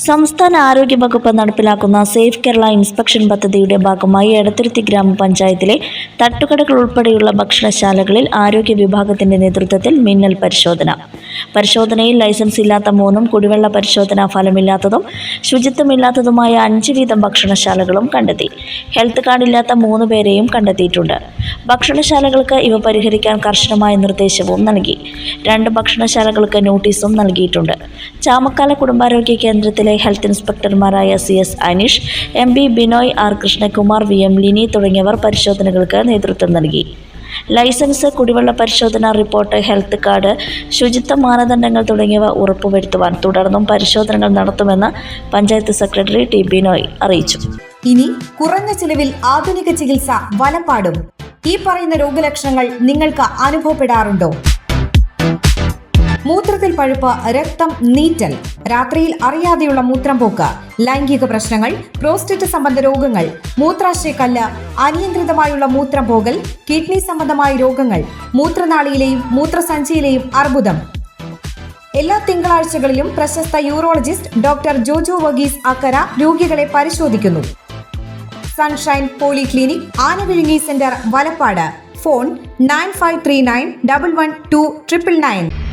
സംസ്ഥാന ആരോഗ്യ വകുപ്പ് നടപ്പിലാക്കുന്ന സേഫ് കേരള ഇൻസ്പെക്ഷൻ പദ്ധതിയുടെ ഭാഗമായി എടത്തുരുത്തി ഗ്രാമപഞ്ചായത്തിലെ തട്ടുകടകൾ ഉൾപ്പെടെയുള്ള ഭക്ഷണശാലകളിൽ ആരോഗ്യ വിഭാഗത്തിന്റെ നേതൃത്വത്തിൽ മിന്നൽ പരിശോധനയിൽ ലൈസൻസ് ഇല്ലാത്ത 3 കുടിവെള്ള പരിശോധനാ ഫലമില്ലാത്തതും ശുചിത്വമില്ലാത്തതുമായ 5 വീതം ഭക്ഷണശാലകളും കണ്ടെത്തി. ഹെൽത്ത് കാർഡില്ലാത്ത 3 പേരെയും കണ്ടെത്തിയിട്ടുണ്ട്. ഭക്ഷണശാലകൾക്ക് ഇവ പരിഹരിക്കാൻ കർശനമായ നിർദ്ദേശവും നൽകി. 2 ഭക്ഷണശാലകൾക്ക് നോട്ടീസും നൽകിയിട്ടുണ്ട്. ചാമക്കാല കുടുംബാരോഗ്യ കേന്ദ്രത്തിലെ ഹെൽത്ത് ഇൻസ്പെക്ടർമാരായ CS Aneesh, MB Binoy, R Krishnakumar, VM Lini തുടങ്ങിയവർ പരിശോധനകൾക്ക് നേതൃത്വം നൽകി. ലൈസൻസ്, കുടിവെള്ള പരിശോധനാ റിപ്പോർട്ട്, ഹെൽത്ത് കാർഡ്, ശുചിത്വ മാനദണ്ഡങ്ങൾ തുടങ്ങിയവ ഉറപ്പുവരുത്തുവാൻ തുടർന്നും പരിശോധനകൾ നടത്തുമെന്ന് പഞ്ചായത്ത് സെക്രട്ടറി T ബിനോയ് അറിയിച്ചു. ഇനി കുറഞ്ഞ ചിലവിൽ ആധുനിക ചികിത്സ വലപ്പാടും. ഈ പറയുന്ന രോഗലക്ഷണങ്ങൾ നിങ്ങൾക്ക് അനുഭവപ്പെടാറുണ്ടോ? മൂത്രത്തിൽ പഴുപ്പ്, രക്തം, നീറ്റൽ, രാത്രിയിൽ അറിയാതെയുള്ള മൂത്രം പോക്ക്, ലൈംഗിക പ്രശ്നങ്ങൾ, പ്രോസ്റ്റേറ്റ് സംബന്ധ രോഗങ്ങൾ, മൂത്രാശയക്കല്ല്, അനിയന്ത്രിതമായുള്ള മൂത്രം പോകൽ, കിഡ്നി സംബന്ധമായ രോഗങ്ങൾ, മൂത്രനാളിയിലെയും മൂത്രസഞ്ചിയിലെയും അർബുദം. എല്ലാ തിങ്കളാഴ്ചകളിലും പ്രശസ്ത യൂറോളജിസ്റ്റ് ഡോക്ടർ ജോജോ വർഗീസ് അക്കര രോഗികളെ പരിശോധിക്കുന്നു. Sunshine polyclinic, Anavizhungi centre, Valappad. Phone 9539 112 999.